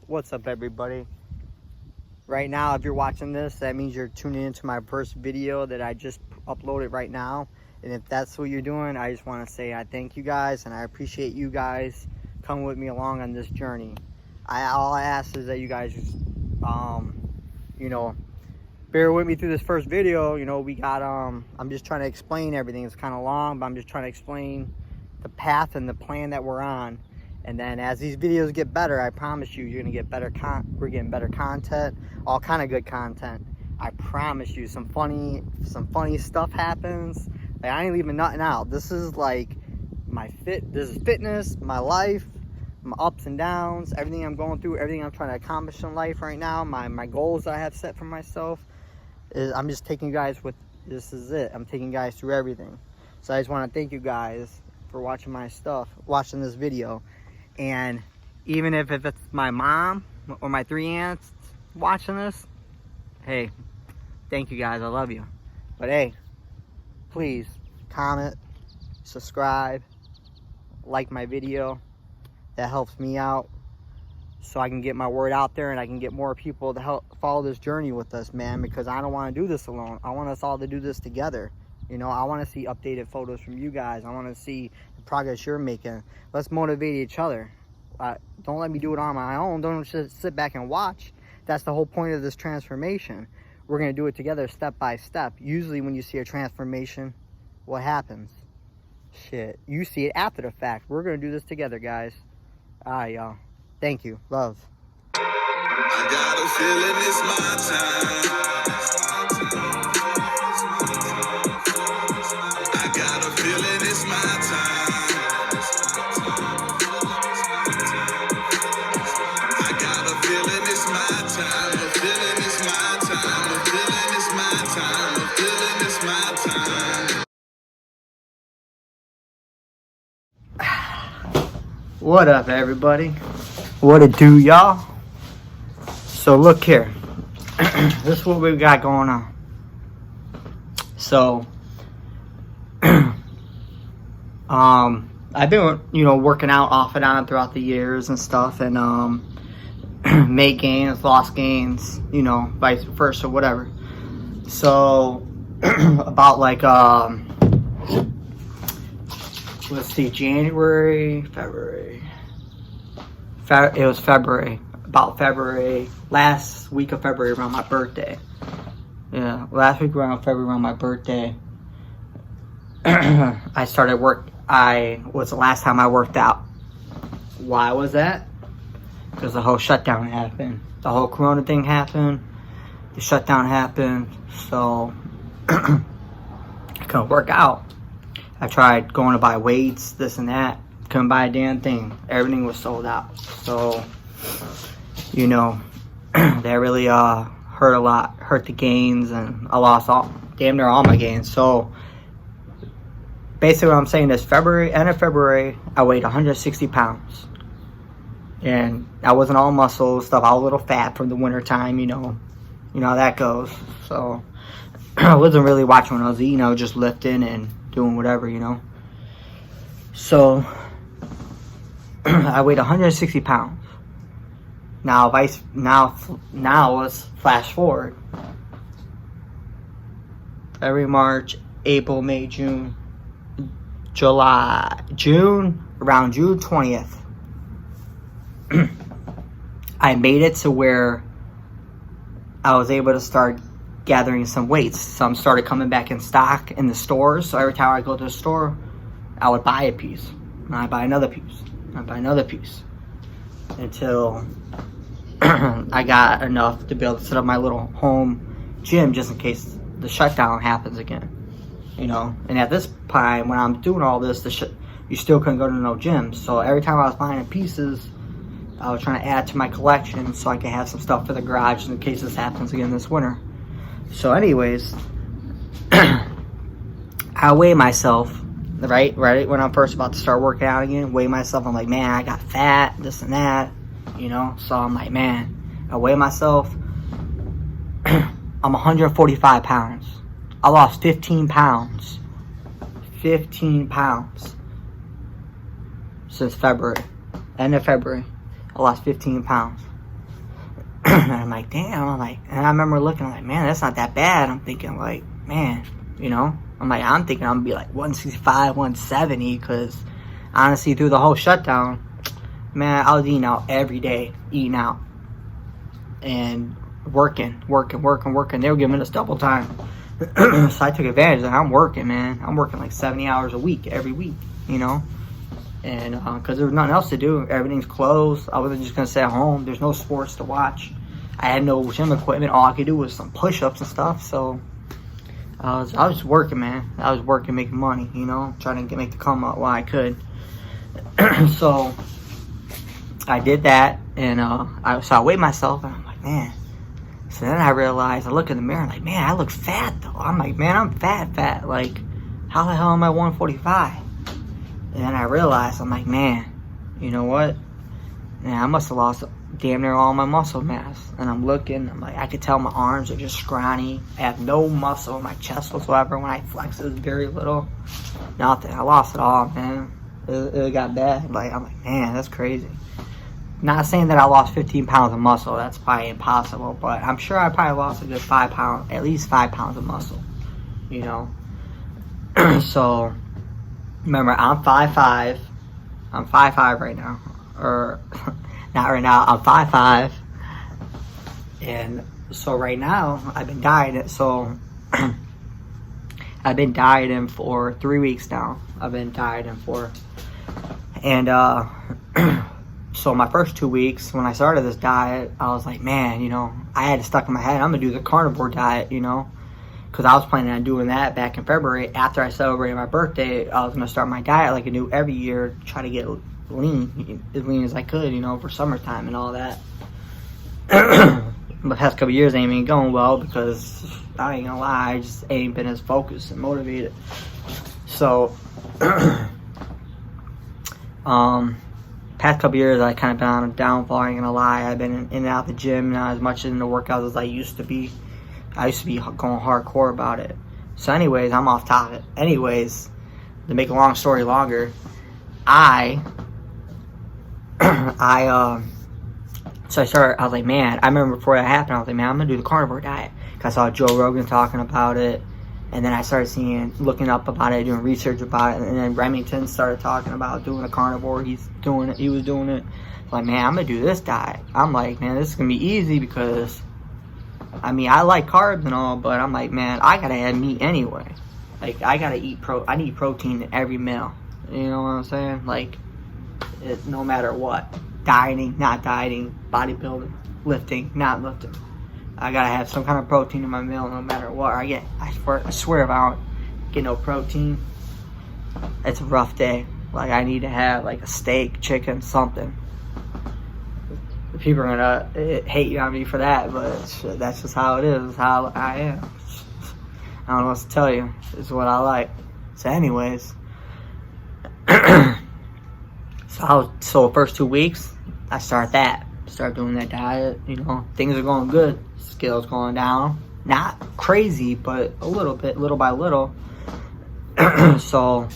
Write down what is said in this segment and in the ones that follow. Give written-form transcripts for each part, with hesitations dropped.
What's up, everybody? Right now, if you're watching this, that means you're tuning into my first video that I just uploaded right now. And if that's what you're doing, I just want to say I thank you guys and I appreciate you guys coming with me along on this journey. All I ask is that you guys just, bear with me through this first video. We got, I'm just trying to explain everything. It's kind of long, but I'm just trying to explain the path and the plan that we're on. And then as these videos get better, I promise you, you're gonna get better we're getting better content, all kind of good content. I promise you, some funny stuff happens. Like, I ain't leaving nothing out. This is like this is fitness, my life, my ups and downs, everything I'm going through, everything I'm trying to accomplish in life right now, my goals I have set for myself. I'm just taking you guys with, this is it. I'm taking you guys through everything. So I just want to thank you guys for watching my stuff, watching this video. And even if it's my mom or my 3 aunts watching this, hey, thank you guys, I love you. But hey, please comment, subscribe, like my video. That helps me out so I can get my word out there and I can get more people to help follow this journey with us, man, because I don't want to do this alone. I want us all to do this together. I want to see updated photos from you guys. I want to see the progress you're making. Let's motivate each other. Don't let me do it on my own. Don't just sit back and watch. That's the whole point of this transformation. We're going to do it together step by step. Usually when you see a transformation, what happens? Shit. You see it after the fact. We're going to do this together, guys. All right, y'all. Thank you. Love. I got a feeling it's my time. I got a feeling it's my time. I got a feeling it's my time. A feeling it's my time. A feeling it's my time. A feeling it's my time. What up, everybody? What it do, y'all? So look here. This is what we got going on. So I've been working out off and on throughout the years and stuff, and made gains, lost gains, vice versa, whatever. So about like let's see, January, February. It was February. About February, last week of February, around my birthday. Yeah, last week around February, around my birthday, I started work. Was the last time I worked out. Why was that? Because the whole shutdown happened. The whole Corona thing happened. The shutdown happened. So I couldn't work out. I tried going to buy weights, this and that. Couldn't buy a damn thing. Everything was sold out. So, that really hurt a lot. Hurt the gains, and I lost damn near all my gains. So basically what I'm saying is end of February, I weighed 160 pounds. And I wasn't all muscle stuff. I was a little fat from the winter time, you know how that goes. So I wasn't really watching what I was eating. I was just lifting and doing whatever, So I weighed 160 pounds. Now let's flash forward. February, March, April, May, June, July, around June 20th. I made it to where I was able to start gathering some weights. Some started coming back in stock in the stores. So every time I go to the store, I would buy a piece. And I'd buy another piece. I'd buy another piece. Until I got enough to be able to set up my little home gym just in case the shutdown happens again. And at this time, when I'm doing all this, you still couldn't go to no gym. So every time I was buying pieces, I was trying to add to my collection so I could have some stuff for the garage in case this happens again this winter. So anyways, I weigh myself, right when I'm first about to start working out again, weigh myself. I'm like, man, I got fat, this and that, So I'm like, man, I weigh myself. I'm 145 pounds. I lost 15 pounds. 15 pounds since February. End of February. I lost 15 pounds. And I'm like, damn. I'm like, and I remember looking, I'm like, man, that's not that bad. I'm thinking like, man, you know, I'm thinking I'm gonna be like 165, 170, because honestly, through the whole shutdown, man, I was eating out every day, eating out, and working. They were giving us double time. So I took advantage of it. I'm working, man. I'm working like 70 hours a week, every week, you know? And because there was nothing else to do. Everything's closed. I wasn't just going to stay at home. There's no sports to watch. I had no gym equipment. All I could do was some push-ups and stuff. So I was working, man. I was working, making money, you know? Trying to make the come up while I could. So I did that. And so I weighed myself. And I'm like, man. So then I realized, I look in the mirror, I'm like, man, I look fat, though. I'm like, man, I'm fat. Like, how the hell am I 145? And then I realized, I'm like, man, you know what? Man, I must have lost damn near all my muscle mass. And I'm looking, I'm like, I could tell my arms are just scrawny. I have no muscle in my chest whatsoever. When I flex, it was very little. Nothing. I lost it all, man. It got bad. Like, I'm like, man, that's crazy. Not saying that I lost 15 pounds of muscle. That's probably impossible. But I'm sure I probably lost a good 5 pounds, at least 5 pounds of muscle. You know? So, remember, I'm 5'5". I'm 5'5" right now. Or, not right now. I'm 5'5". And so right now, I've been dieting. So, I've been dieting for 3 weeks now. I've been dieting for. And, so my first 2 weeks, when I started this diet, I was like, man, you know, I had it stuck in my head, I'm going to do the carnivore diet, you know, because I was planning on doing that back in February. After I celebrated my birthday, I was going to start my diet like I do every year, try to get lean, as lean as I could, you know, for summertime and all that. The past couple years ain't been going well because, I ain't going to lie, I just ain't been as focused and motivated. So, past couple years, I kind of been on a downfall, I ain't gonna lie. I've been in and out the gym, not as much in the workouts as I used to be. I used to be going hardcore about it. So anyways, I'm off topic. Anyways, to make a long story longer, so I was like, man, I remember before that happened, I was like, man, I'm gonna do the carnivore diet. Cause I saw Joe Rogan talking about it. And then I started looking up about it, doing research about it. And then Remington started talking about doing a carnivore. He was doing it. Like, man, I'm going to do this diet. I'm like, man, this is going to be easy because, I mean, I like carbs and all, but I'm like, man, I got to add meat anyway. Like, I got to eat I need protein in every meal. You know what I'm saying? Like, no matter what. Dieting, not dieting, bodybuilding, lifting, not lifting. I gotta have some kind of protein in my meal no matter what. I swear if I don't get no protein, it's a rough day. Like, I need to have like a steak, chicken, something. People are gonna hate you on me for that, but that's just how it is. It's how I am. I don't know what to tell you. It's what I like. So anyways, so first 2 weeks, I start doing that diet. You know, things are going good. Scales going down, not crazy, but a little bit, little by little. So,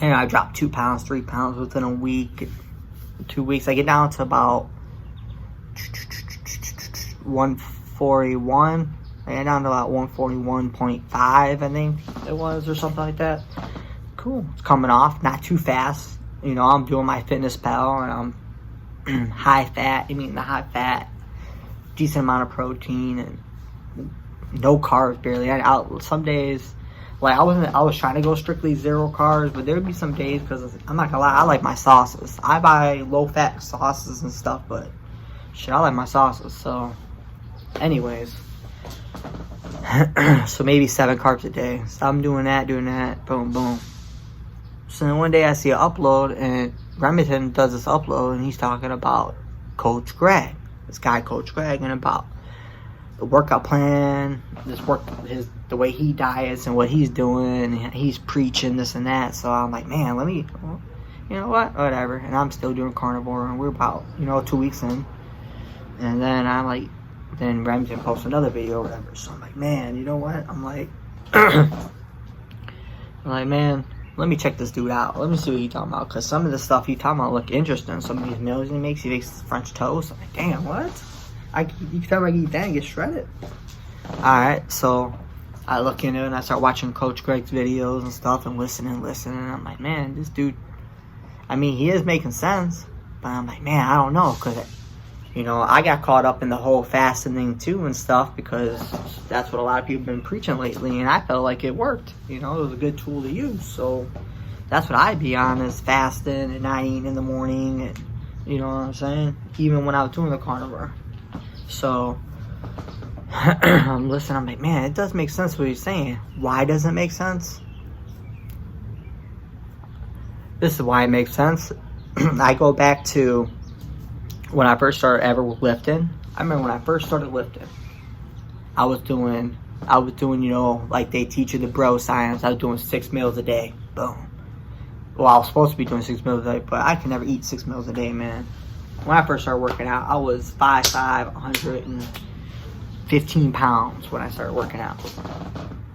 and I dropped 2 pounds, 3 pounds within a week. 2 weeks, I get down to about 141. I get down to about 141.5, I think it was, or something like that. Cool, it's coming off, not too fast. You know, I'm doing my FitnessPal, and I'm high fat. I'm eating the high fat. Decent amount of protein and no carbs barely. Some days, like I was trying to go strictly 0 carbs, but there would be some days, because I'm not gonna lie, I like my sauces. I buy low fat sauces and stuff, but shit, I like my sauces. So anyways, so maybe 7 carbs a day. So I'm doing that, boom, boom. So then one day I see an upload, and Remington does this upload, and he's talking about Coach Greg. This guy, Coach Greg, and about the workout plan, the way he diets and what he's doing. He's preaching this and that. So I'm like, man, you know what, whatever. And I'm still doing carnivore, and we're about, 2 weeks in. And then I'm like, then Remington posts another video or whatever. So I'm like, man, you know what? I'm like, man, let me check this dude out. Let me see what he's talking about. Because some of the stuff he's talking about look interesting. Some of these meals he makes French toast. I'm like, damn, what? You can tell I eat that and get shredded. Alright, so I look into it and I start watching Coach Greg's videos and stuff and listening. And I'm like, man, this dude, I mean, he is making sense. But I'm like, man, I don't know. Because, you know, I got caught up in the whole fasting thing too and stuff. Because that's what a lot of people have been preaching lately. And I felt like it worked. You know, it was a good tool to use. So that's what I'd be on, is fasting and not eating in the morning. And, you know what I'm saying? Even when I was doing the carnivore. So I'm listening. I'm like, man, it does make sense what he's saying. Why does it make sense? This is why it makes sense. I go back to when I first started ever lifting. I remember when I first started lifting, I was doing, you know, like they teach you the bro science. I was doing 6 meals a day. Boom. Well, I was supposed to be doing 6 meals a day, but I can never eat 6 meals a day, man. When I first started working out, I was 5'5", 115 pounds when I started working out.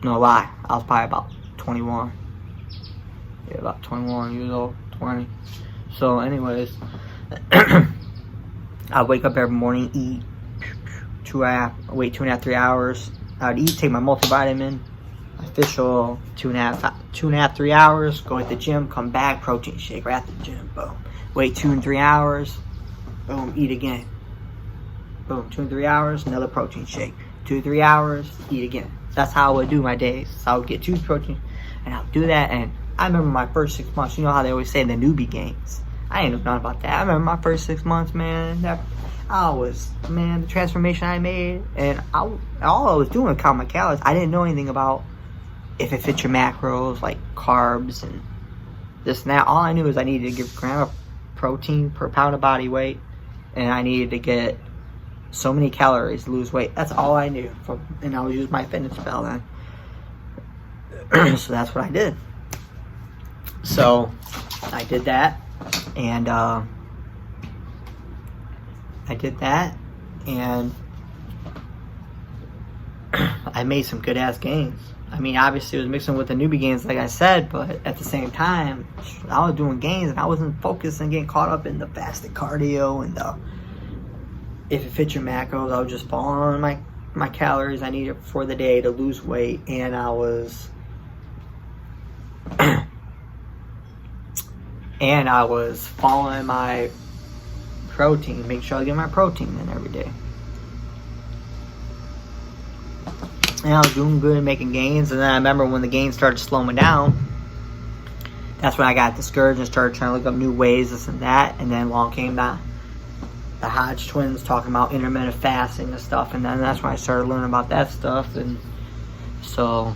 No lie, I was probably about 21. Yeah, about 21 years old, 20. So anyways, I wake up every morning, eat 2.5, 3 hours. I would eat, take my multivitamin, official 2.5, 3 hours, go at the gym, come back, protein shake right at the gym, boom. Wait 2 and 3 hours, boom, eat again. Boom, 2 and 3 hours, another protein shake. 2 to 3 hours, eat again. That's how I would do my days. So I would get 2 protein, and I would do that. And I remember my first 6 months. You know how they always say the newbie gains. I ain't know nothing about that. I remember my first 6 months, man. The transformation I made, and all I was doing was count my calories. I didn't know anything about if it fits your macros, like carbs and this and that. All I knew is I needed to give a gram of protein per pound of body weight, and I needed to get so many calories to lose weight. That's all I knew. And I was using MyFitnessPal then. So that's what I did. So I did that, and I made some good ass gains. I mean, obviously it was mixing with the newbie gains, like I said, but at the same time, I was doing gains and I wasn't focused and getting caught up in the fasted cardio and the if it fits your macros. I was just following my calories I needed for the day to lose weight, and I was following my protein, make sure I get my protein in every day. And I was doing good, making gains. And then I remember when the gains started slowing down, that's when I got discouraged and started trying to look up new ways, this and that. And then along came the Hodge twins talking about intermittent fasting and stuff. And then that's when I started learning about that stuff. And so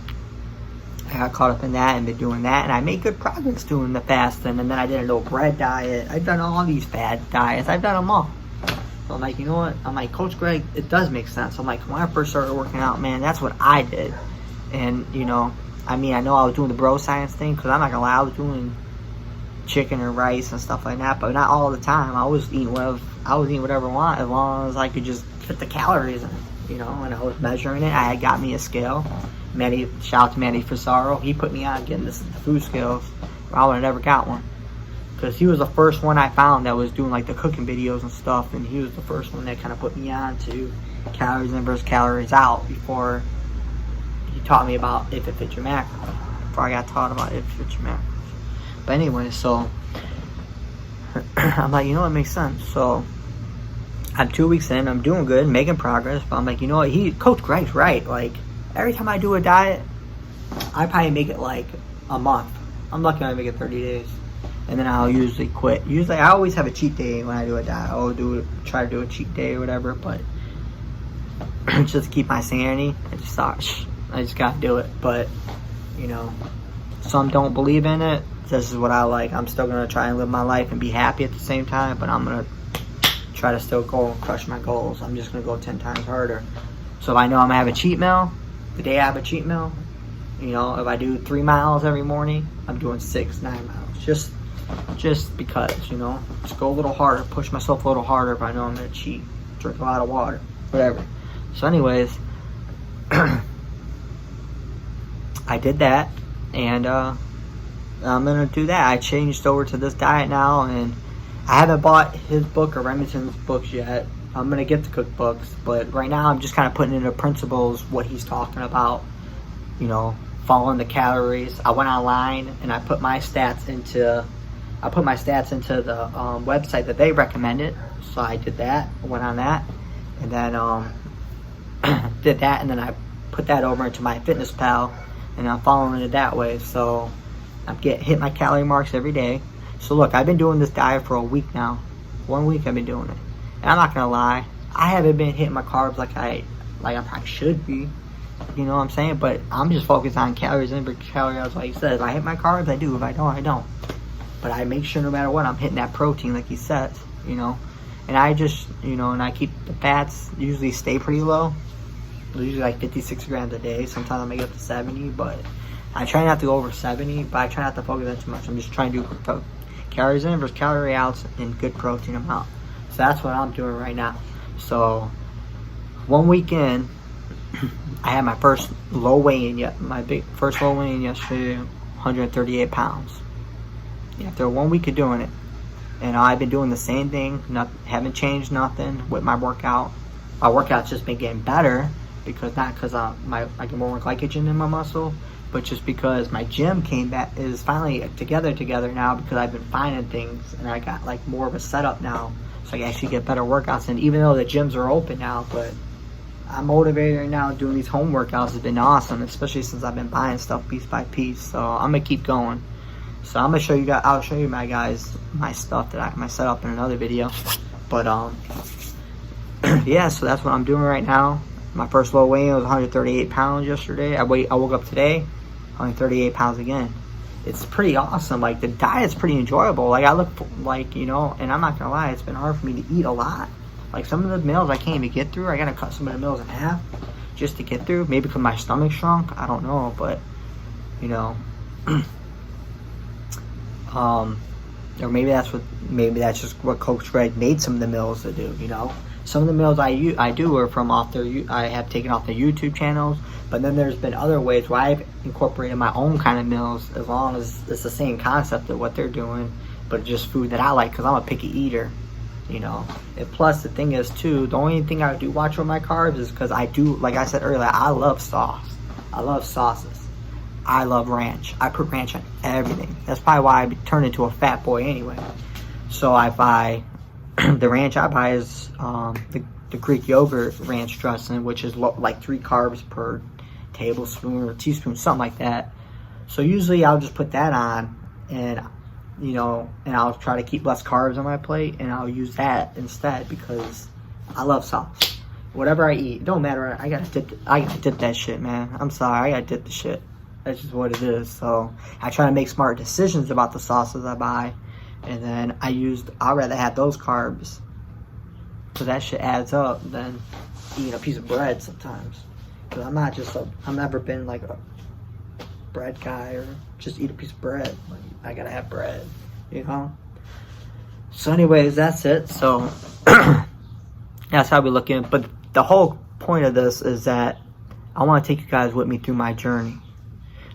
I got caught up in that and been doing that. And I made good progress doing the fasting. And then I did a no bread diet. I've done all these fad diets. I've done them all. So I'm like, you know what? I'm like, Coach Greg, it does make sense. I'm like, when I first started working out, man, that's what I did. And, you know, I mean, I know I was doing the bro science thing, because I'm not going to lie, I was doing chicken or rice and stuff like that, but not all the time. I was eating whatever I want, as long as I could just fit the calories in, you know, and I was measuring it. I had got me a scale. Shout out to Manny Fasaro. He put me on getting the food scales, or I would have never got one. Because he was the first one I found that was doing like the cooking videos and stuff, and he was the first one that kind of put me on to calories in versus calories out before he taught me about if it fits your macros. Before I got taught about if it fits your macros. But anyway, so I'm like, you know what, makes sense. So I'm 2 weeks in, I'm doing good, making progress, but I'm like, you know what, Coach Greg's right. Like, every time I do a diet, I probably make it like a month. I'm lucky I make it 30 days. And then I'll usually quit. Usually, I always have a cheat day when I do a diet. I'll try to do a cheat day or whatever, but just to keep my sanity, I just thought, I just gotta do it. But, you know, some don't believe in it. This is what I like. I'm still gonna try and live my life and be happy at the same time, but I'm gonna try to still go and crush my goals. I'm just gonna go 10 times harder. So if I know I'm gonna have a cheat meal, the day I have a cheat meal, you know, if I do 3 miles every morning, I'm doing 6, 9 miles. Just because, you know, just go a little harder, push myself a little harder if I know I'm gonna cheat, drink a lot of water, whatever. So anyways, I did that, and I'm gonna do that. I changed over to this diet now, and I haven't bought his book or Remington's books yet. I'm gonna get the cookbooks, but right now I'm just kind of putting into principles what he's talking about, you know, following the calories. I went online and I put my stats into the website that they recommended. So I did that, went on that, and then did that, and then I put that over into MyFitnessPal, and I'm following it that way. So I'm hit my calorie marks every day. So look, I've been doing this diet for a week now. 1 week I've been doing it. And I'm not gonna lie, I haven't been hitting my carbs like I probably should be. You know what I'm saying? But I'm just focused on calories in for calorie out. Like he says, if I hit my carbs, I do. If I don't, I don't. But I make sure no matter what, I'm hitting that protein like he says, you know. And I just, you know, and I keep the fats usually stay pretty low. Usually like 56 grams a day. Sometimes I make it up to 70, but I try not to go over 70, but I try not to focus on too much. I'm just trying to do calories in versus calorie out and good protein amount. So that's what I'm doing right now. So 1 week in, I had my first low weigh-in yet. First low weigh-in yesterday, 138 pounds. After 1 week of doing it, and I've been doing the same thing. Haven't changed nothing with my workout. My workout's just been getting better because not because I get more glycogen in my muscle, but just because my gym is finally together now because I've been finding things and I got like more of a setup now. So I actually get better workouts, and even though the gyms are open now, but I'm motivated right now. Doing these home workouts has been awesome, especially since I've been buying stuff piece by piece. So I'm gonna keep going. So I'm gonna show you guys. I'll show you my stuff my setup in another video. But yeah. So that's what I'm doing right now. My first low weigh-in was 138 pounds yesterday. I woke up today, 138 pounds again. It's pretty awesome. Like the diet's pretty enjoyable. Like I look like, you know, and I'm not gonna lie, it's been hard for me to eat a lot. Like some of the meals I can't even get through. I gotta cut some of the meals in half just to get through. Maybe because my stomach shrunk. I don't know, but you know, or maybe that's just what Coach Greg made some of the meals to do. You know, some of the meals I do are from I have taken off the YouTube channels. But then there's been other ways where I've incorporated my own kind of meals, as long as it's the same concept of what they're doing, but just food that I like, because I'm a picky eater, you know. And plus, the thing is, too, the only thing I do watch with my carbs is because I do, like I said earlier, I love sauce. I love sauces. I love ranch. I put ranch on everything. That's probably why I turned into a fat boy anyway. So I buy, the ranch I buy is the Greek yogurt ranch dressing, which is like 3 carbs per tablespoon or teaspoon, something like that. So usually I'll just put that on, and you know, and I'll try to keep less carbs on my plate, and I'll use that instead because I love sauce. Whatever I eat, it don't matter. I gotta dip that shit, man. I'm sorry, I gotta dip the shit. That's just what it is. So I try to make smart decisions about the sauces I buy, and then I'd rather have those carbs because that shit adds up than eating a piece of bread sometimes. Because I've never been like a bread guy or just eat a piece of bread. Like, I gotta have bread, you know? So anyways, that's it. So that's how we looking. But the whole point of this is that I want to take you guys with me through my journey.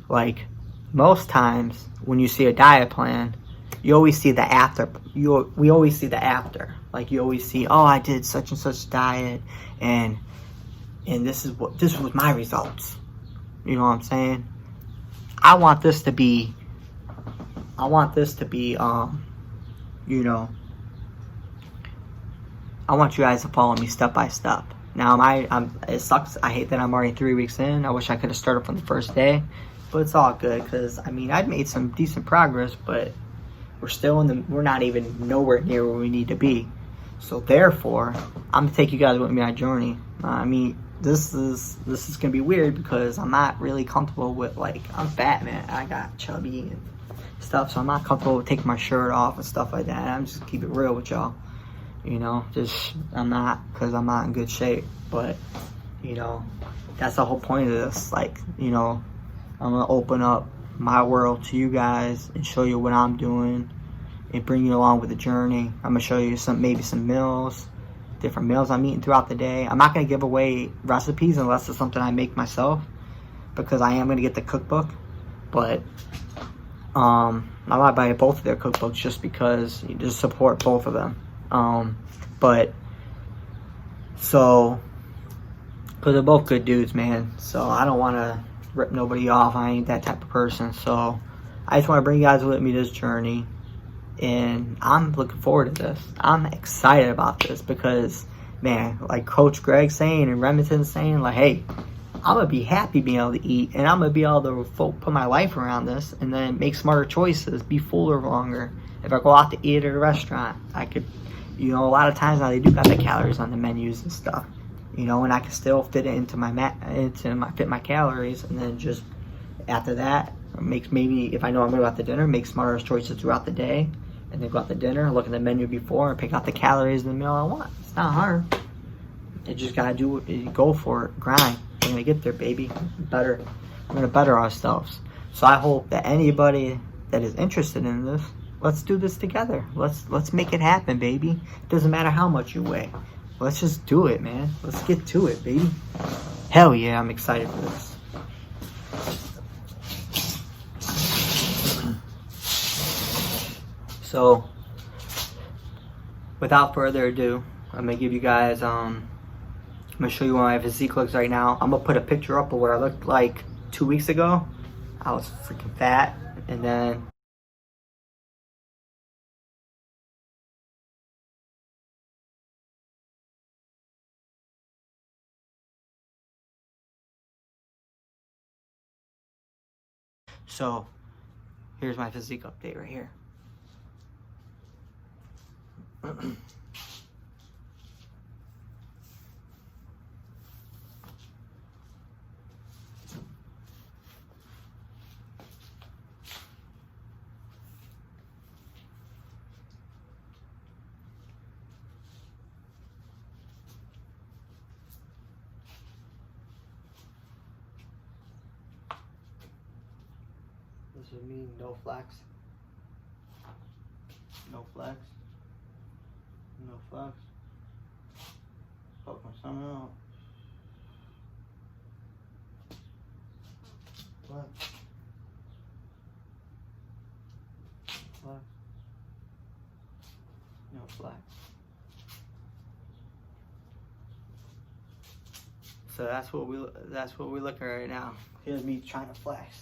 Like, most times when you see a diet plan, you always see the after. We always see the after. Like, you always see, oh, I did such and such diet, and this was my results. You know what I'm saying? I want this to be, you know, I want you guys to follow me step by step. Now, it sucks. I hate that I'm already 3 weeks in. I wish I could have started from the first day, but it's all good because, I mean, I've made some decent progress, but we're not even nowhere near where we need to be. So therefore, I'm gonna take you guys with me on my journey. I mean, this is gonna be weird because I'm not really comfortable with, like, I'm fat, man. I got chubby and stuff, so I'm not comfortable with taking my shirt off and stuff like that. I'm just keep it real with y'all, you know. I'm not in good shape, but you know, that's the whole point of this. Like, you know, I'm gonna open up my world to you guys and show you what I'm doing and bring you along with the journey. I'm gonna show you maybe some meals, different meals I'm eating throughout the day. I'm not gonna give away recipes unless it's something I make myself, because I am gonna get the cookbook. But I might buy both of their cookbooks just because, you just support both of them. But So, because they're both good dudes, man. So I don't want to rip nobody off. I ain't that type of person. So I just want to bring you guys with me this journey. And I'm looking forward to this. I'm excited about this because, man, like Coach Greg saying and Remington saying, like, hey, I'm going to be happy being able to eat. And I'm going to be able to put my life around this and then make smarter choices, be fuller longer. If I go out to eat at a restaurant, I could, you know, a lot of times now they do got the calories on the menus and stuff. You know, and I can still fit it into my calories, and then just after that, maybe if I know I'm gonna go out to dinner, make smarter choices throughout the day, and then go out to dinner, look at the menu before, and pick out the calories of the meal I want. It's not hard. You just gotta do it. Go for it. Grind. We're gonna get there, baby. Better. We're gonna better ourselves. So I hope that anybody that is interested in this, let's do this together. Let's make it happen, baby. It doesn't matter how much you weigh. Let's just do it, man. Let's get to it, baby. Hell yeah, I'm excited for this. So, without further ado, I'm gonna give you guys, I'm gonna show you what my physique looks right now. I'm gonna put a picture up of what I looked like 2 weeks ago. I was freaking fat, and then so here's my physique update right here. This would mean no flex. No flex. No flex. Fuck my son out. Flex. Flex. No flex. So that's what we're looking at right now. Here's me trying to flex.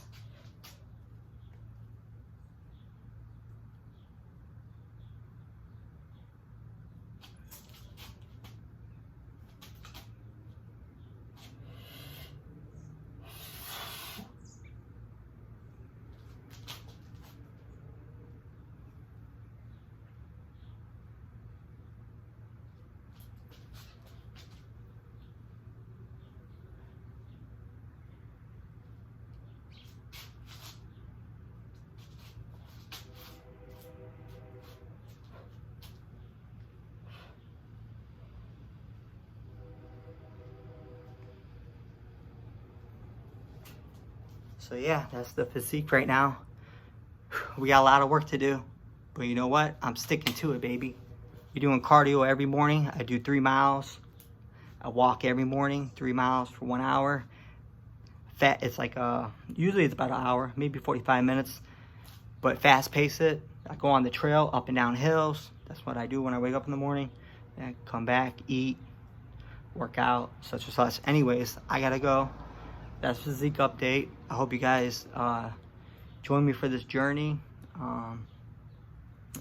So yeah, that's the physique right now. We got a lot of work to do, but you know what? I'm sticking to it, baby. You're doing cardio every morning. I do 3 miles. I walk every morning, 3 miles for 1 hour. It's like, usually it's about an hour, maybe 45 minutes, but fast pace it. I go on the trail, up and down hills. That's what I do when I wake up in the morning. Then I come back, eat, work out, such and such. Anyways, I gotta go. That's physique update. I hope you guys join me for this journey.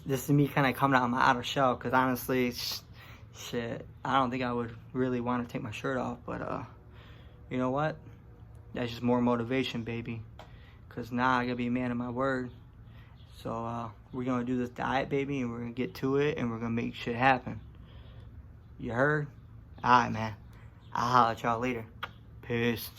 This is me kind of coming out of my outer shell, because honestly, shit, I don't think I would really want to take my shirt off, but you know what? That's just more motivation, baby, because now I gotta be a man of my word. So we're gonna do this diet, baby, and we're gonna get to it, and we're gonna make shit happen. You heard? All right, man. I'll holler at y'all later. Peace.